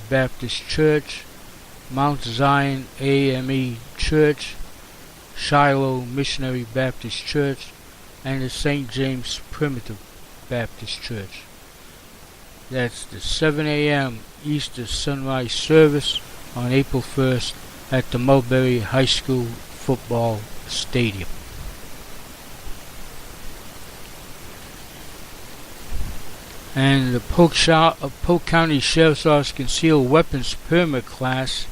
Baptist Church, Mount Zion AME Church, Shiloh Missionary Baptist Church, and the St. James Primitive Baptist Church. That's the 7 a.m. Easter sunrise service on April 1st at the Mulberry High School football stadium. And the Polk County Sheriff's Office Concealed Weapons Permit class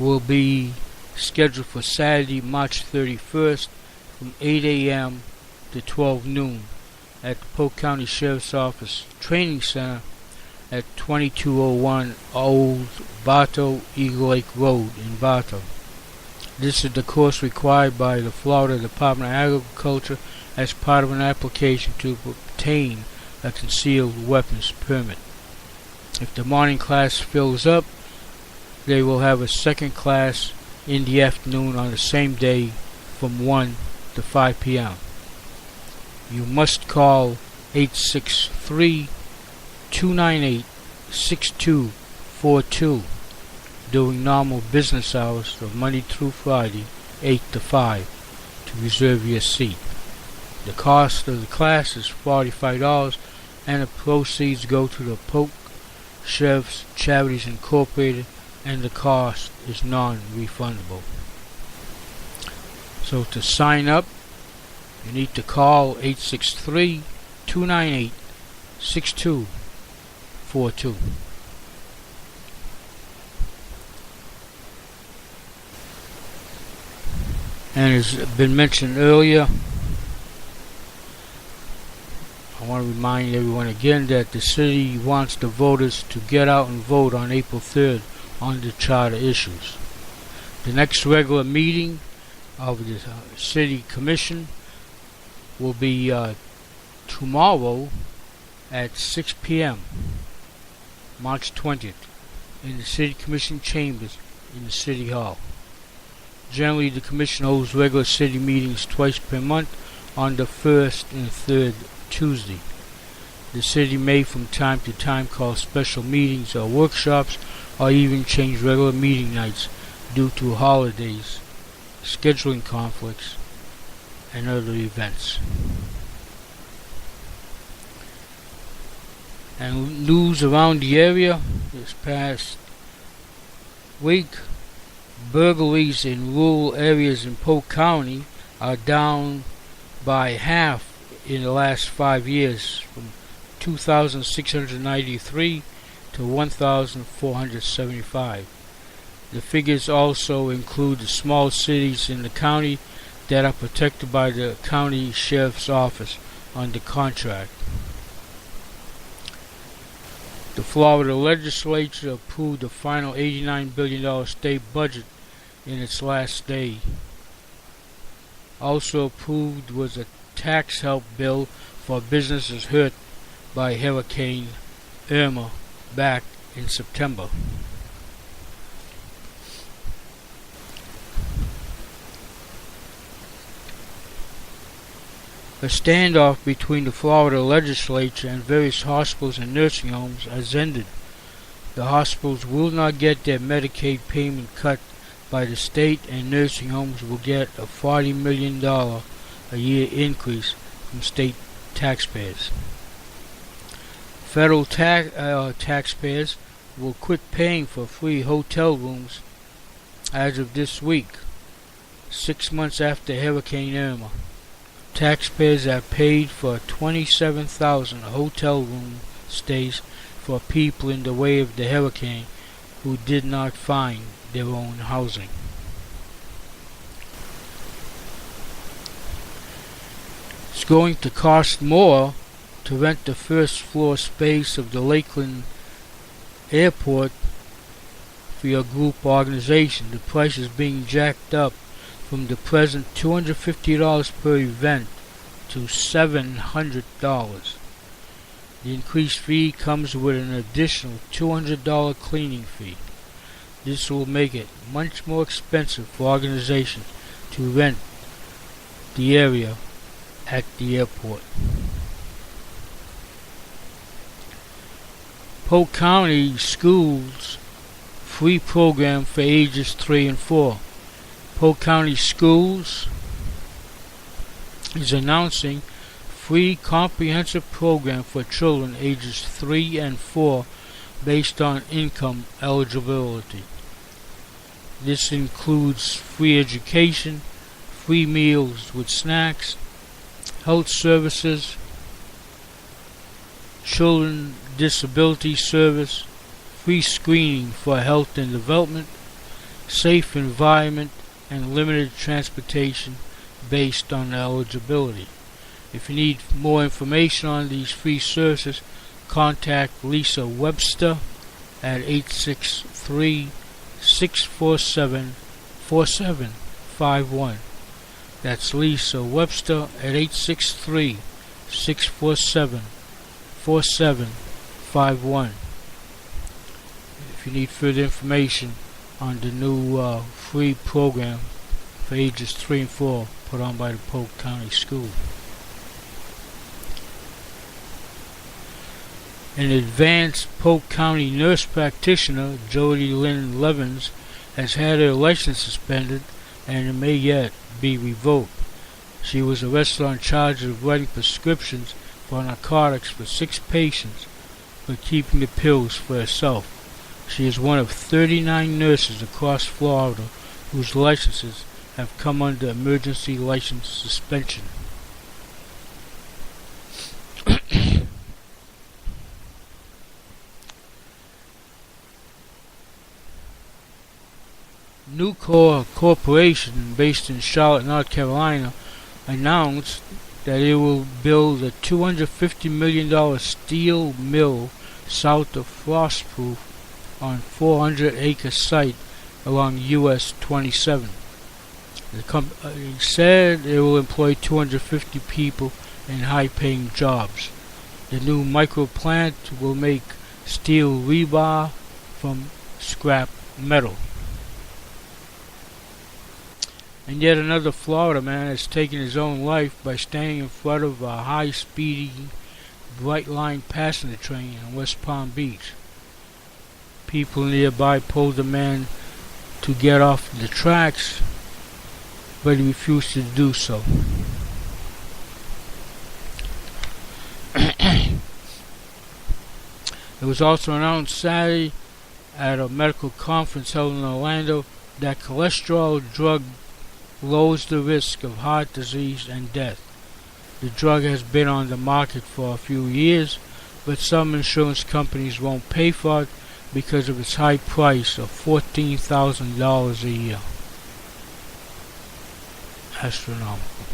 will be scheduled for Saturday, March 31st from 8 a.m. to 12 noon at the Polk County Sheriff's Office Training Center at 2201 Old Bartow Eagle Lake Road in Bartow. This is the course required by the Florida Department of Agriculture as part of an application to obtain a concealed weapons permit. If the morning class fills up, they will have a second class in the afternoon on the same day from 1 to 5 p.m. You must call 863-298-6242 during normal business hours of Monday through Friday, 8 to 5, to reserve your seat. The cost of the class is $45, and the proceeds go to the Polk Sheriff's Charities Incorporated, and the cost is non-refundable. So to sign up, you need to call 863-298-6242. And as been mentioned earlier, I want to remind everyone again that the city wants the voters to get out and vote on April 3rd on the charter issues. The next regular meeting of the City Commission will be tomorrow at 6 p.m. March 20th in the City Commission chambers in the City Hall. Generally, the Commission holds regular city meetings twice per month on the first and third Tuesday. The city may from time to time call special meetings or workshops, or even change regular meeting nights due to holidays, scheduling conflicts, and other events. And news around the area this past week: burglaries in rural areas in Polk County are down by half in the last 5 years, from 2,693 to 1,475. The figures also include the small cities in the county that are protected by the county sheriff's office under contract. The Florida legislature approved the final $89 billion state budget in its last day. Also approved was a tax help bill for businesses hurt by Hurricane Irma back in September. A standoff between the Florida legislature and various hospitals and nursing homes has ended. The hospitals will not get their Medicaid payment cut by the state, and nursing homes will get a $40 million a year increase from state taxpayers. Federal taxpayers will quit paying for free hotel rooms as of this week, 6 months after Hurricane Irma. Taxpayers have paid for 27,000 hotel room stays for people in the way of the hurricane who did not find their own housing. It's going to cost more to rent the first floor space of the Lakeland Airport for your group organization. The price is being jacked up from the present $250 per event to $700. The increased fee comes with an additional $200 cleaning fee. This will make it much more expensive for organizations to rent the area at the airport. Polk County Schools free program for ages 3 and 4. Polk County Schools is announcing free comprehensive program for children ages 3 and 4 based on income eligibility. This includes free education, free meals with snacks, health services, children disability service, free screening for health and development, safe environment, and limited transportation based on eligibility. If you need more information on these free services, contact Lisa Webster at 863-647-4751. That's Lisa Webster at 863-647-4751. If you need further information on the new free program for ages 3 and 4 put on by the Polk County School. An advanced Polk County nurse practitioner, Jody Lynn Levins, has had her license suspended and it may yet be revoked. She was arrested on charges of writing prescriptions for narcotics for 6 patients for keeping the pills for herself. She is one of 39 nurses across Florida whose licenses have come under emergency license suspension. Nucor Corporation, based in Charlotte, North Carolina, announced that it will build a $250 million steel mill south of Frostproof on 400-acre site along US 27. The company said it will employ 250 people in high-paying jobs. The new micro plant will make steel rebar from scrap metal. And yet another Florida man has taken his own life by standing in front of a high-speeding, bright-line passenger train in West Palm Beach. People nearby told the man to get off the tracks, but he refused to do so. It was also announced Saturday at a medical conference held in Orlando that cholesterol drug lowers the risk of heart disease and death. The drug has been on the market for a few years, but some insurance companies won't pay for it because of its high price of $14,000 a year. Astronomical.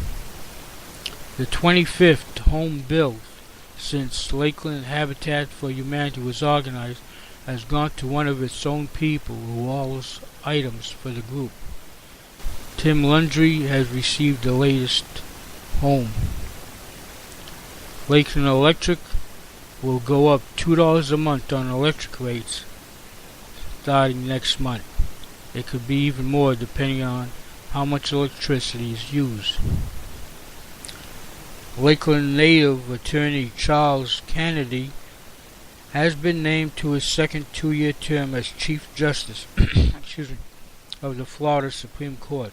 The 25th home built since Lakeland Habitat for Humanity was organized has gone to one of its own people who hauls items for the group. Tim Lundry has received the latest home. Lakeland Electric will go up $2 a month on electric rates starting next month. It could be even more depending on how much electricity is used. Lakeland native attorney Charles Kennedy has been named to his second 2-year term as Chief Justice of the Florida Supreme Court.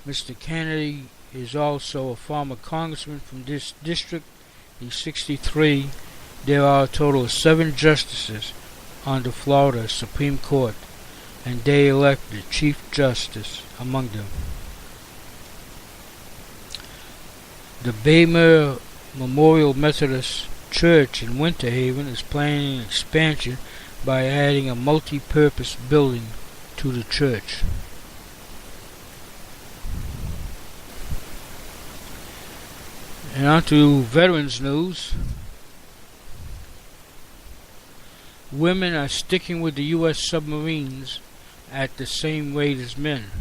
Mr. Kennedy is also a former congressman from this district. He's 63. There are a total of 7 justices on the Florida Supreme Court, and they elect the Chief Justice among them. The Baymer Memorial Methodist Church in Winter Haven is planning an expansion by adding a multi-purpose building to the church. And on to veterans news. Women are sticking with the U.S. submarines at the same rate as men.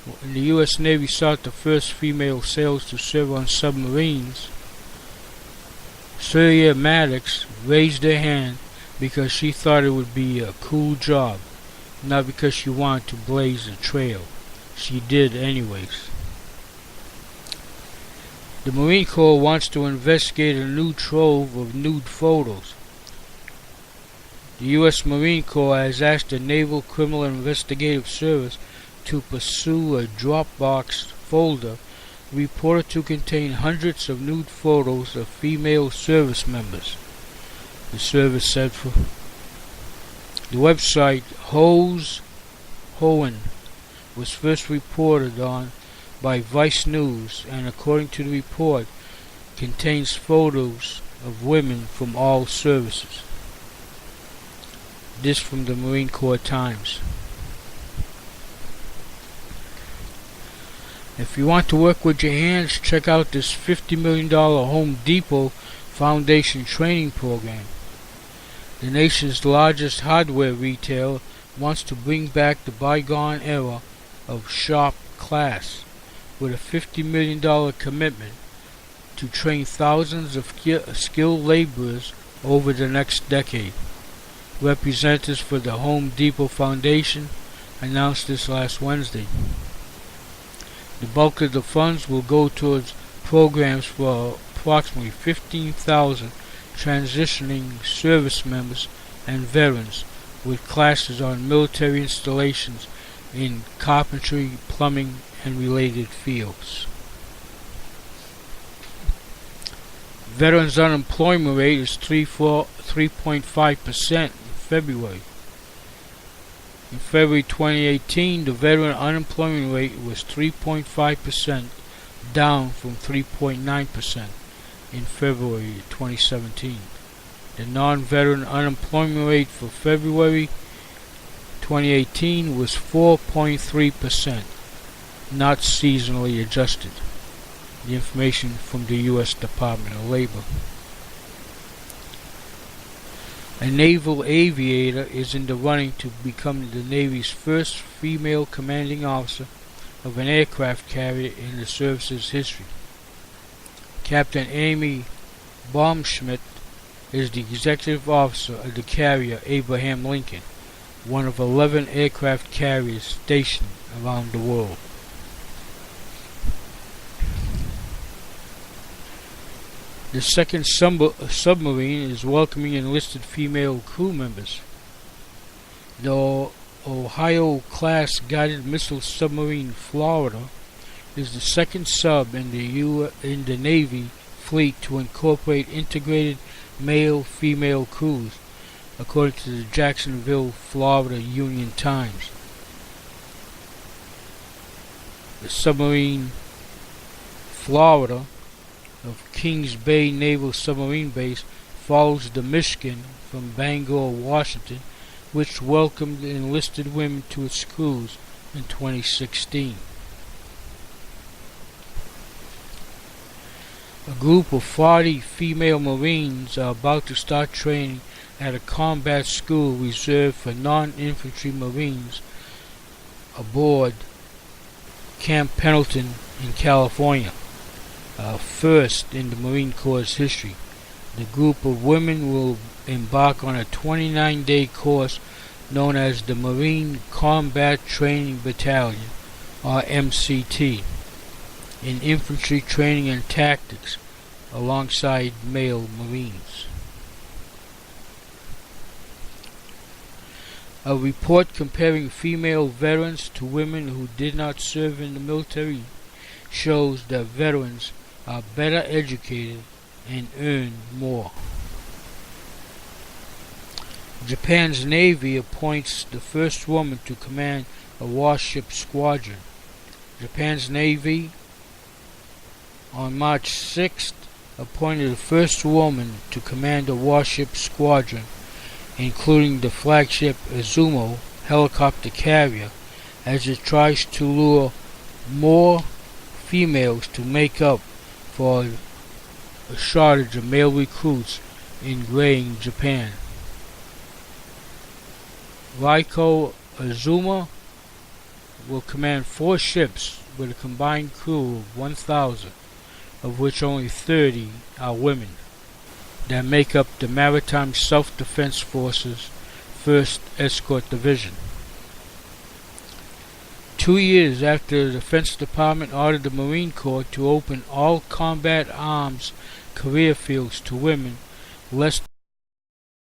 When the U.S. Navy sought the first female sailors to serve on submarines, Syria Maddox raised her hand because she thought it would be a cool job, not because she wanted to blaze a trail. She did anyways. The Marine Corps wants to investigate a new trove of nude photos. The U.S. Marine Corps has asked the Naval Criminal Investigative Service to pursue a Dropbox folder reported to contain hundreds of nude photos of female service members. The service said for the website Hohen was first reported on by Vice News, and according to the report, contains photos of women from all services. This from the Marine Corps Times. If you want to work with your hands, check out this $50 million Home Depot Foundation training program. The nation's largest hardware retailer wants to bring back the bygone era of shop class with a $50 million commitment to train thousands of skilled laborers over the next decade. Representatives for the Home Depot Foundation announced this last Wednesday. The bulk of the funds will go towards programs for approximately 15,000 transitioning service members and veterans, with classes on military installations in carpentry, plumbing, and related fields. Veterans' unemployment rate is 3.5% in February. In February 2018, the veteran unemployment rate was 3.5%, down from 3.9% in February 2017. The non-veteran unemployment rate for February 2018 was 4.3%, not seasonally adjusted. The information from the U.S. Department of Labor. A naval aviator is in the running to become the Navy's first female commanding officer of an aircraft carrier in the service's history. Captain Amy Baumschmidt is the executive officer of the carrier Abraham Lincoln, one of 11 aircraft carriers stationed around the world. The second submarine is welcoming enlisted female crew members. The Ohio-class guided missile submarine Florida is the second sub in the Navy fleet to incorporate integrated male-female crews, according to the Jacksonville, Florida Union Times. The submarine Florida of Kings Bay Naval Submarine Base follows the Michigan from Bangor, Washington, which welcomed enlisted women to its crews in 2016. A group of 40 female Marines are about to start training at a combat school reserved for non-infantry Marines aboard Camp Pendleton in California. First in the Marine Corps' history. The group of women will embark on a 29-day course known as the Marine Combat Training Battalion, or MCT, in infantry training and tactics alongside male Marines. A report comparing female veterans to women who did not serve in the military shows that veterans are better educated and earn more. Japan's Navy appoints the first woman to command a warship squadron. Japan's Navy on March 6th appointed the first woman to command a warship squadron, including the flagship Izumo helicopter carrier, as it tries to lure more females to make up for a shortage of male recruits in graying Japan. Raiko Azuma will command 4 ships with a combined crew of 1,000, of which only 30 are women, that make up the Maritime Self-Defense Force's 1st Escort Division. 2 years after the Defense Department ordered the Marine Corps to open all combat arms career fields to women, less